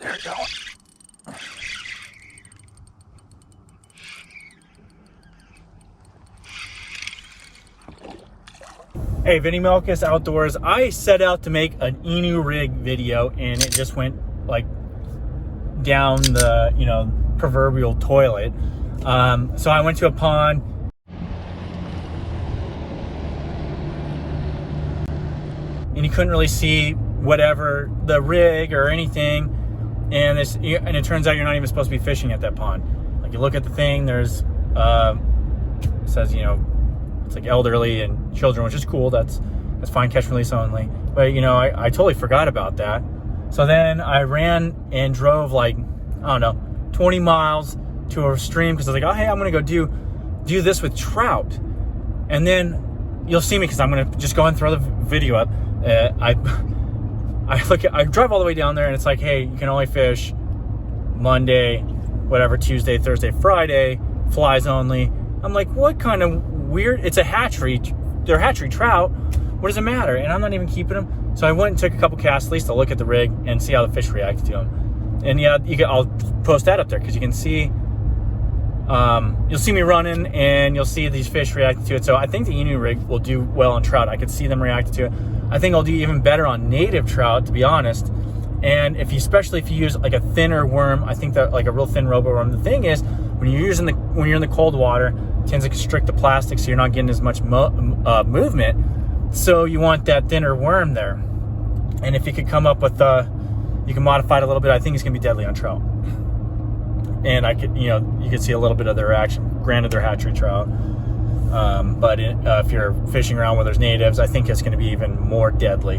They're going. Hey, Vinny Melkus Outdoors. I set out to make an Inu rig video, and it just went like down the, proverbial toilet. So I went to a pond. And you couldn't really see whatever the rig or anything, and it turns out you're not even supposed to be fishing at that pond. Like, you look at the thing, there's it says it's like elderly and children, which is cool. That's fine, catch and release only. But I totally forgot about that. So then I ran and drove like, I don't know, 20 miles to a stream because I was like, oh hey, I'm gonna go do this with trout. And then you'll see me because I'm gonna just go and throw the video up. I drive all the way down there, and it's like, hey, you can only fish Monday, whatever, Tuesday, Thursday, Friday, flies only. I'm like, what kind of weird? It's a hatchery. They're hatchery trout. What does it matter? And I'm not even keeping them. So I went and took a couple casts at least to look at the rig and see how the fish reacted to them. And yeah, I'll post that up there because you can see. You'll see me running, and you'll see these fish reacting to it. So I think the Inu rig will do well on trout. I could see them reacting to it. I think I'll do even better on native trout, to be honest. And especially if you use like a thinner worm, I think that like a real thin robo worm. The thing is, when you're in the cold water, it tends to constrict the plastic, so you're not getting as much movement. So you want that thinner worm there. And if you could come up with, you can modify it a little bit. I think it's gonna be deadly on trout. And I could, you could see a little bit of their action. Granted, they're hatchery trout. But if you're fishing around where there's natives, I think it's going to be even more deadly.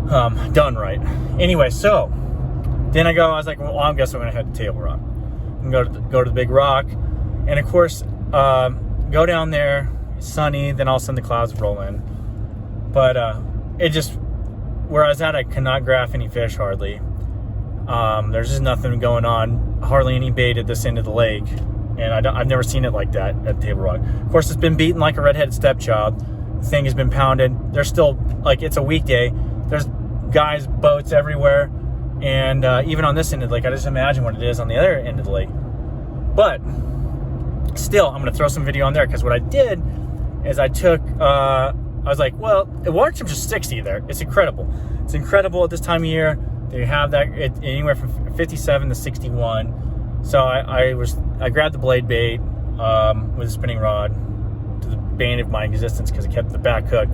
Done right. Anyway, so then I was like, well, I guess I'm going to head to Table Rock and go to the big rock. And of course, go down there. It's sunny. Then all of a sudden the clouds roll in. But where I was at, I could not graph any fish hardly. There's just nothing going on. Hardly any bait at this end of the lake. And I've never seen it like that at Table Rock. Of course, it's been beaten like a redheaded stepchild. The thing has been pounded. There's still, like, it's a weekday. There's guys, boats everywhere. And even on this end of the lake, I just imagine what it is on the other end of the lake. But still, I'm going to throw some video on there, because what I did is I was like, well, the water temperature's 60 there. It's incredible. It's incredible at this time of year. They have that anywhere from 57 to 61. So I grabbed the blade bait with a spinning rod to the bane of my existence, because it kept the back hook.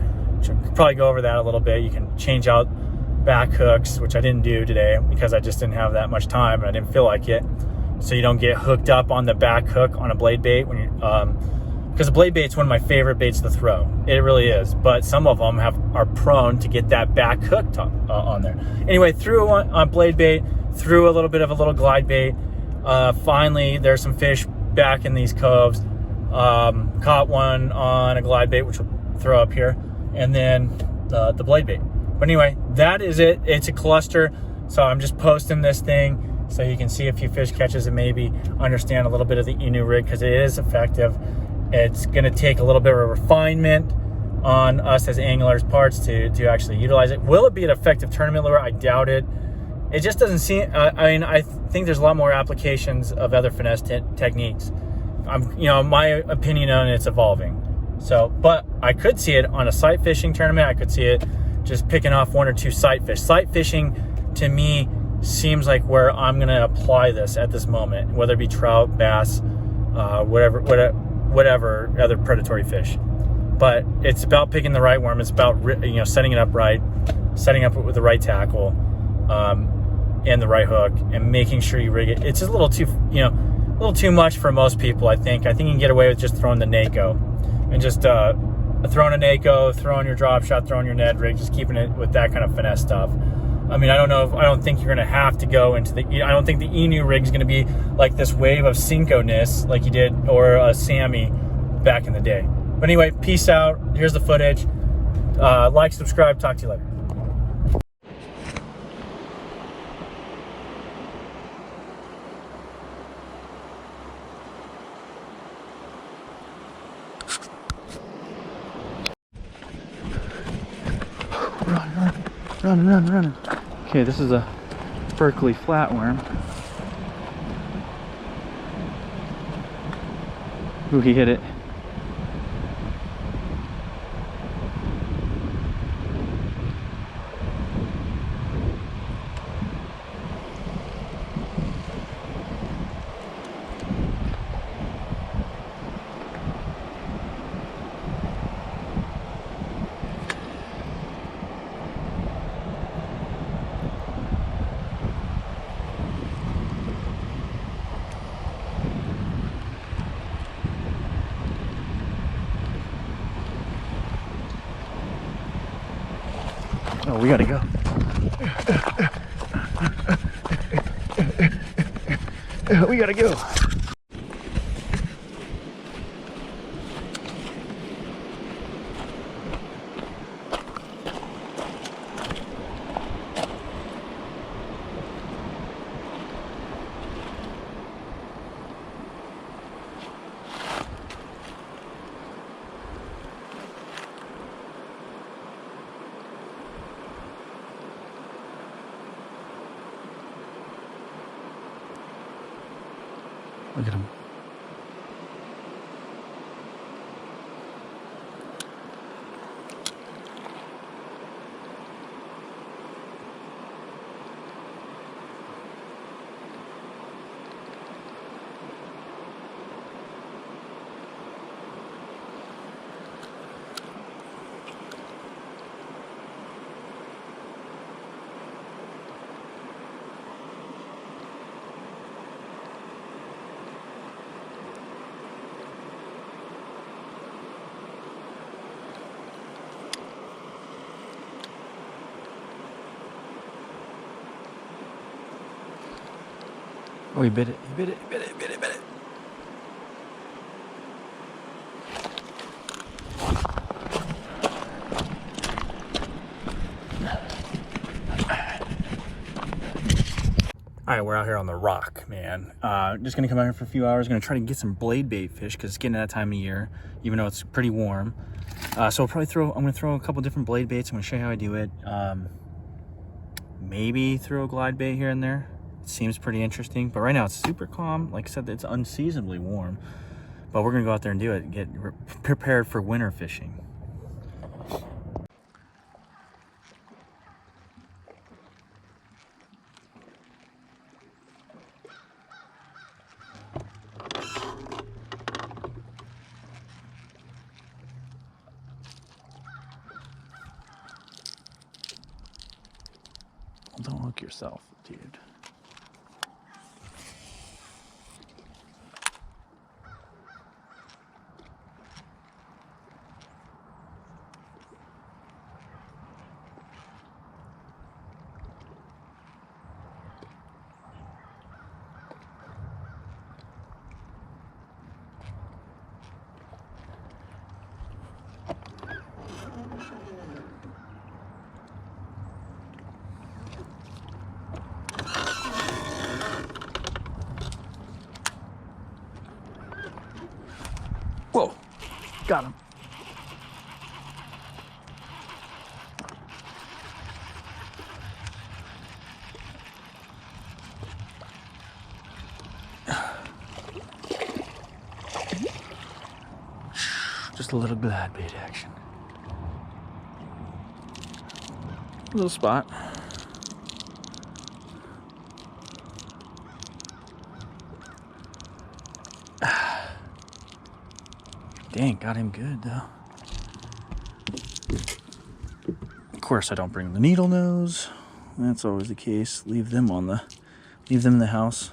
Could probably go over that a little bit. You can change out back hooks, which I didn't do today because I just didn't have that much time and I didn't feel like it. So you don't get hooked up on the back hook on a blade bait when you because the blade bait's one of my favorite baits to throw. It really is. But some of them are prone to get that back hook on there. Anyway, threw on blade bait, threw a little bit of a little glide bait. Finally, there's some fish back in these coves. Caught one on a glide bait, which we'll throw up here, and then the blade bait. But anyway, that is it. It's a cluster. So I'm just posting this thing so you can see a few fish catches and maybe understand a little bit of the Inu rig, because it is effective. It's going to take a little bit of refinement on us as anglers' parts to actually utilize it. Will it be an effective tournament lure? I doubt it. It just doesn't seem. I think there's a lot more applications of other finesse techniques. My opinion on it's evolving. So, but I could see it on a sight fishing tournament. I could see it just picking off one or two sight fish. Sight fishing, to me, seems like where I'm going to apply this at this moment, whether it be trout, bass, whatever other predatory fish. But it's about picking the right worm. It's about setting it up right, setting up with the right tackle, and the right hook, and making sure you rig it. It's just a little too much for most people. I think you can get away with just throwing the NACO and just throwing a NACO, throwing your drop shot, throwing your Ned rig, just keeping it with that kind of finesse stuff. I mean, I don't think you're going to have to go into I don't think the Inu rig is going to be like this wave of Cinco-ness like you did, or a Sammy back in the day. But anyway, peace out. Here's the footage. Like, subscribe. Talk to you later. Run. Okay, this is a Berkeley flatworm. Ooh, he hit it. Oh, we gotta go. We gotta go. Look at him. Oh, he bit it. He bit it. He bit it. He bit it. He bit it. All right, we're out here on the rock, man. Just gonna come out here for a few hours. Gonna try to get some blade bait fish because it's getting that time of year, even though it's pretty warm. So I'll probably I'm gonna throw a couple different blade baits. I'm gonna show you how I do it. Maybe throw a glide bait here and there. It seems pretty interesting, but right now it's super calm. Like I said, it's unseasonably warm, but we're gonna go out there and do it. Get prepared for winter fishing. Don't hook yourself, dude. Whoa, got him. Just a little glide bait action. A little spot. Dang, got him good though. Of course I don't bring the needle nose. That's always the case. Leave them in the house.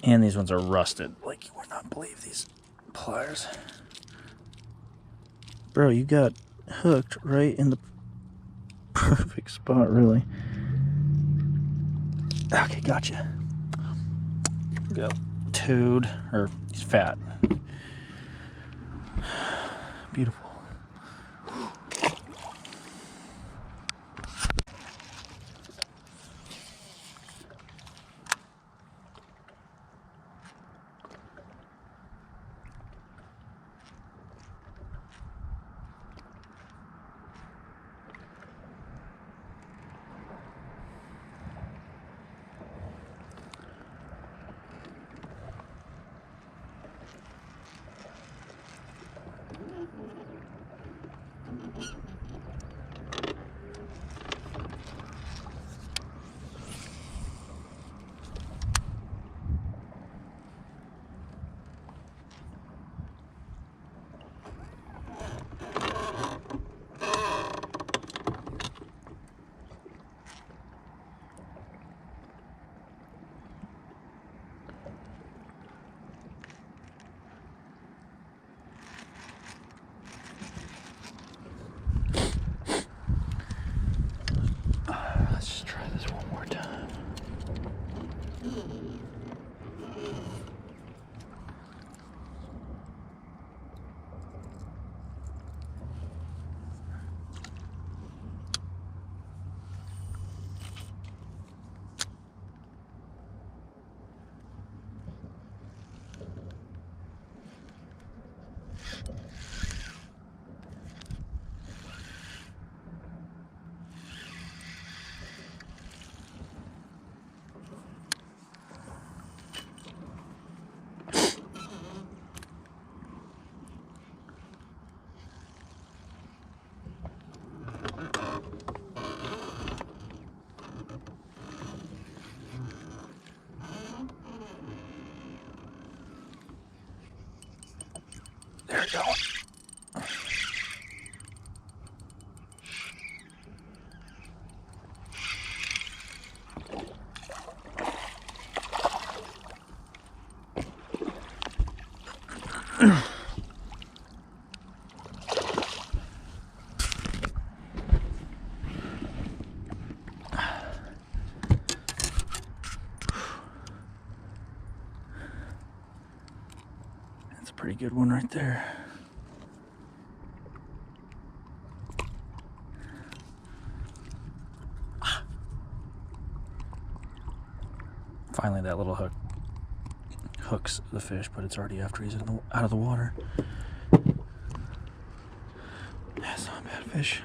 And these ones are rusted. Like, you would not believe these pliers. Bro, you got hooked right in the perfect spot, really. Okay, gotcha. Go. Toad, or he's fat. Beautiful. There we go. That's a pretty good one right there. Finally, that little hook hooks the fish, but it's already after he's out of the water. That's not a bad fish.